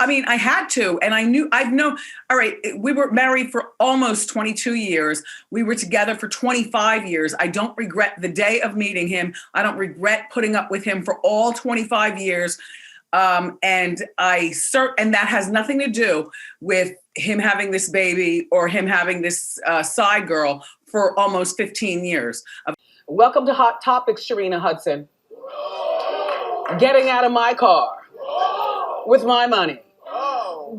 I mean, I had to, and I've known, all right, we were married for almost 22 years. We were together for 25 years. I don't regret the day of meeting him. I don't regret putting up with him for all 25 years. And that has nothing to do with him having this baby or him having this side girl for almost 15 years. Welcome to Hot Topics, Sharina Hudson. Getting out of my car with my money.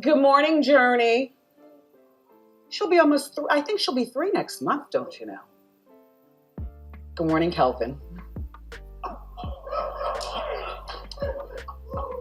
Good morning, Journey. She'll be almost I think she'll be 3 next month, don't you know? Good morning, Kelvin.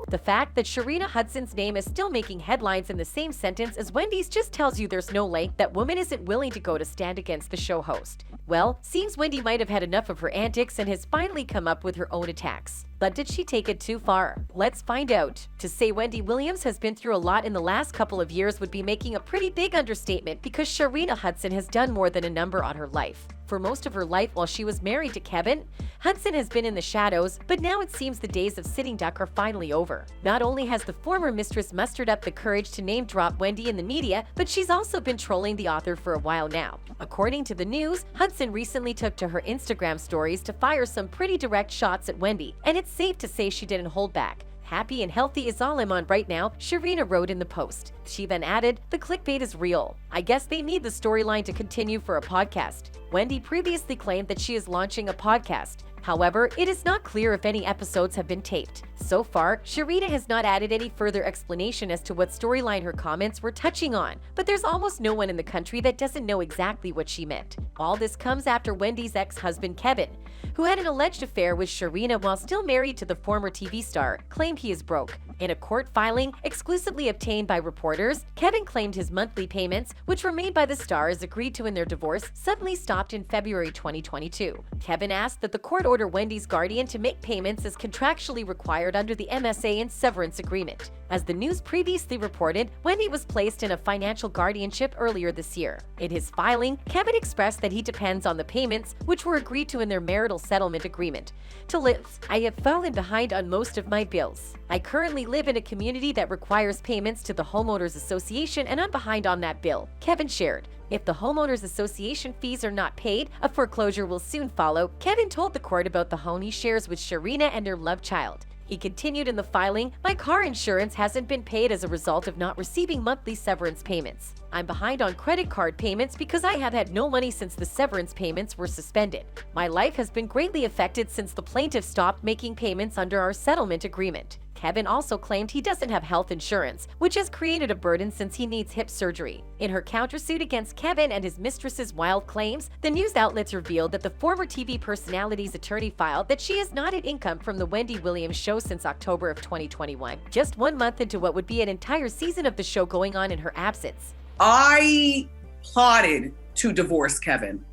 The fact that Sharina Hudson's name is still making headlines in the same sentence as Wendy's just tells you there's no length that woman isn't willing to go to stand against the show host. Well, seems Wendy might have had enough of her antics and has finally come up with her own attacks. But did she take it too far? Let's find out. To say Wendy Williams has been through a lot in the last couple of years would be making a pretty big understatement because Sharina Hudson has done more than a number on her life. For most of her life while she was married to Kevin, Hudson has been in the shadows, but now it seems the days of sitting duck are finally over. Not only has the former mistress mustered up the courage to name drop Wendy in the media, but she's also been trolling the author for a while now. According to the news, Hudson recently took to her Instagram stories to fire some pretty direct shots at Wendy, and it's safe to say she didn't hold back. Happy and healthy is all I'm on right now, Sharina wrote in the post. She then added, the clickbait is real. I guess they need the storyline to continue for a podcast. Wendy previously claimed that she is launching a podcast. However, it is not clear if any episodes have been taped. So far, Sharina has not added any further explanation as to what storyline her comments were touching on, but there's almost no one in the country that doesn't know exactly what she meant. All this comes after Wendy's ex-husband Kevin, who had an alleged affair with Sharina while still married to the former TV star, claimed he is broke. In a court filing exclusively obtained by reporters, Kevin claimed his monthly payments, which were made by the star as agreed to in their divorce, suddenly stopped in February 2022. Kevin asked that the court order Wendy's guardian to make payments as contractually required under the MSA and severance agreement. As the news previously reported, Wendy was placed in a financial guardianship earlier this year. In his filing, Kevin expressed that he depends on the payments, which were agreed to in their marital settlement agreement. To live, I have fallen behind on most of my bills. I currently live in a community that requires payments to the Homeowners Association and I'm behind on that bill, Kevin shared. If the Homeowners Association fees are not paid, a foreclosure will soon follow, Kevin told the court about the home he shares with Sharina and their love child. He continued in the filing, my car insurance hasn't been paid as a result of not receiving monthly severance payments. I'm behind on credit card payments because I have had no money since the severance payments were suspended. My life has been greatly affected since the plaintiff stopped making payments under our settlement agreement. Kevin also claimed he doesn't have health insurance, which has created a burden since he needs hip surgery. In her countersuit against Kevin and his mistress's wild claims, the news outlets revealed that the former TV personality's attorney filed that she has not had income from the Wendy Williams show since October of 2021, just 1 month into what would be an entire season of the show going on in her absence. I plotted to divorce Kevin,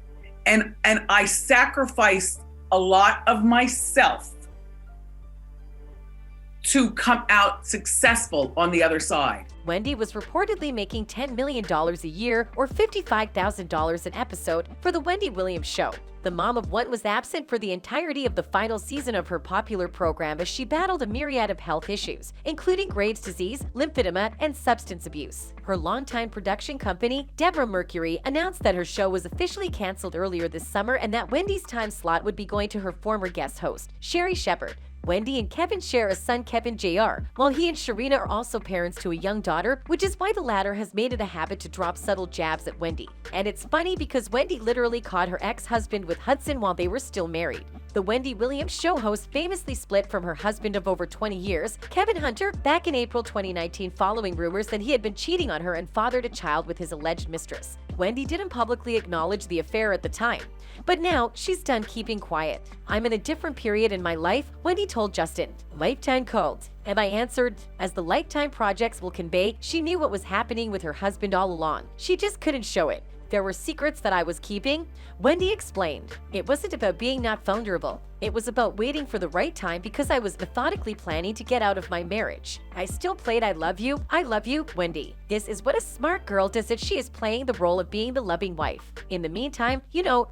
and I sacrificed a lot of myself to come out successful on the other side. Wendy was reportedly making $10 million a year or $55,000 an episode for the Wendy Williams show. The mom of one was absent for the entirety of the final season of her popular program as she battled a myriad of health issues, including Graves' disease, lymphedema, and substance abuse. Her longtime production company, Deborah Mercury, announced that her show was officially canceled earlier this summer and that Wendy's time slot would be going to her former guest host, Sherry Shepherd. Wendy and Kevin share a son, Kevin Jr., while he and Sharina are also parents to a young daughter, which is why the latter has made it a habit to drop subtle jabs at Wendy. And it's funny because Wendy literally caught her ex-husband with Hudson while they were still married. The Wendy Williams show host famously split from her husband of over 20 years, Kevin Hunter, back in April 2019 following rumors that he had been cheating on her and fathered a child with his alleged mistress. Wendy didn't publicly acknowledge the affair at the time, but now she's done keeping quiet. I'm in a different period in my life, Wendy told Justin. Lifetime called, and I answered, as the Lifetime projects will convey, she knew what was happening with her husband all along. She just couldn't show it. There were secrets that I was keeping. Wendy explained, it wasn't about being not vulnerable. It was about waiting for the right time because I was methodically planning to get out of my marriage. I still played I love you, Wendy. This is what a smart girl does if she is playing the role of being the loving wife. In the meantime,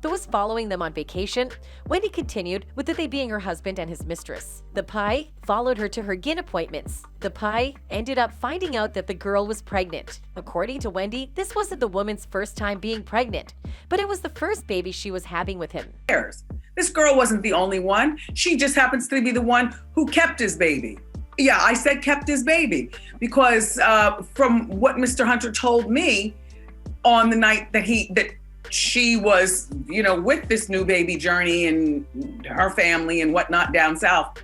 those following them on vacation, Wendy continued with they being her husband and his mistress. The pie followed her to her gyn appointments. The pie ended up finding out that the girl was pregnant. According to Wendy, this wasn't the woman's first time being pregnant, but it was the first baby she was having with him. This girl wasn't the only one. She just happens to be the one who kept his baby. Yeah, I said kept his baby because from what Mr. Hunter told me on the night that she was, with this new baby journey and her family and whatnot down south,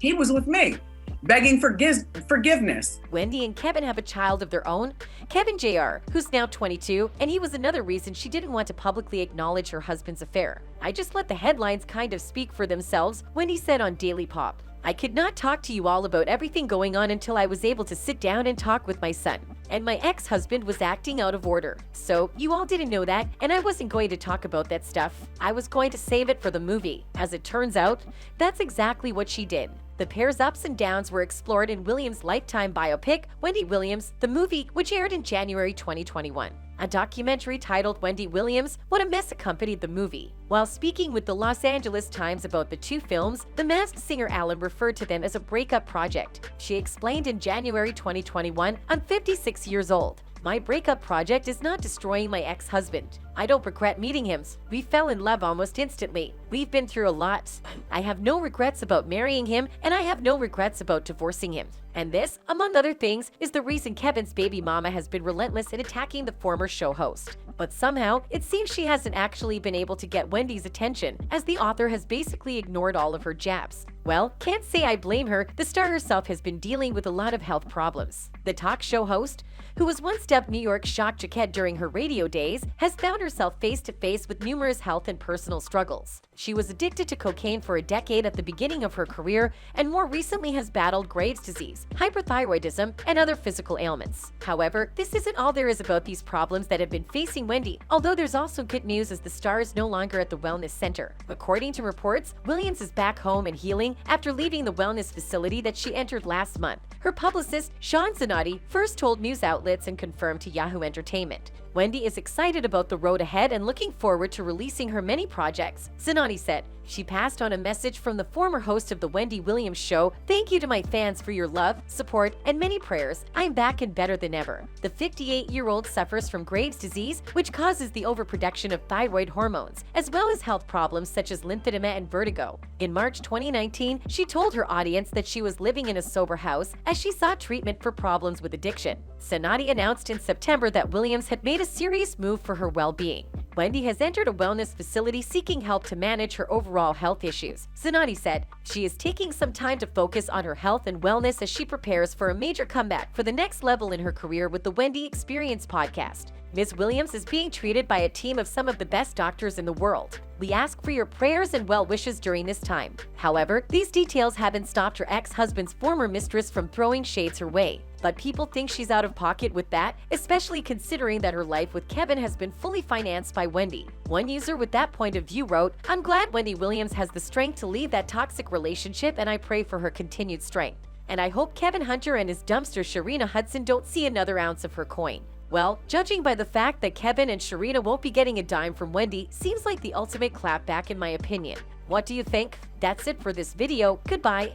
he was with me, begging forgiveness. Wendy and Kevin have a child of their own, Kevin Jr., who's now 22, and he was another reason she didn't want to publicly acknowledge her husband's affair. I just let the headlines kind of speak for themselves, Wendy said on Daily Pop. I could not talk to you all about everything going on until I was able to sit down and talk with my son. And my ex-husband was acting out of order. So you all didn't know that, and I wasn't going to talk about that stuff. I was going to save it for the movie. As it turns out, that's exactly what she did. The pair's ups and downs were explored in Williams' Lifetime biopic, Wendy Williams, the movie, which aired in January 2021. A documentary titled Wendy Williams, What a Mess accompanied the movie. While speaking with the Los Angeles Times about the two films, the Masked Singer Allen referred to them as a breakup project. She explained in January 2021, I'm 56 years old. My breakup project is not destroying my ex-husband. I don't regret meeting him. We fell in love almost instantly. We've been through a lot. I have no regrets about marrying him, and I have no regrets about divorcing him. And this, among other things, is the reason Kevin's baby mama has been relentless in attacking the former show host. But somehow, it seems she hasn't actually been able to get Wendy's attention, as the author has basically ignored all of her jabs. Well, can't say I blame her. The star herself has been dealing with a lot of health problems. The talk show host, who was once dubbed New York's Shock Jaquette during her radio days, has found herself face-to-face with numerous health and personal struggles. She was addicted to cocaine for a decade at the beginning of her career and more recently has battled Graves' disease, hyperthyroidism, and other physical ailments. However, this isn't all there is about these problems that have been facing Wendy, although there's also good news as the star is no longer at the wellness center. According to reports, Williams is back home and healing after leaving the wellness facility that she entered last month. Her publicist, Sean Zanotti, first told news outlets and confirmed to Yahoo Entertainment. Wendy is excited about the road ahead and looking forward to releasing her many projects. Zanotti said, she passed on a message from the former host of the Wendy Williams show. Thank you to my fans for your love, support, and many prayers. I'm back and better than ever. The 58-year-old suffers from Graves' disease, which causes the overproduction of thyroid hormones, as well as health problems such as lymphedema and vertigo. In March 2019, she told her audience that she was living in a sober house as she sought treatment for problems with addiction. Zanotti announced in September that Williams had made a serious move for her well-being. Wendy has entered a wellness facility seeking help to manage her overall health issues. Zanotti said she is taking some time to focus on her health and wellness as she prepares for a major comeback for the next level in her career with the Wendy Experience podcast. Ms. Williams is being treated by a team of some of the best doctors in the world. We ask for your prayers and well wishes during this time. However, these details haven't stopped her ex-husband's former mistress from throwing shades her way. But people think she's out of pocket with that, especially considering that her life with Kevin has been fully financed by Wendy. One user with that point of view wrote, I'm glad Wendy Williams has the strength to leave that toxic relationship and I pray for her continued strength. And I hope Kevin Hunter and his dumpster Sharina Hudson don't see another ounce of her coin. Well, judging by the fact that Kevin and Sharina won't be getting a dime from Wendy, seems like the ultimate clapback in my opinion. What do you think? That's it for this video. Goodbye.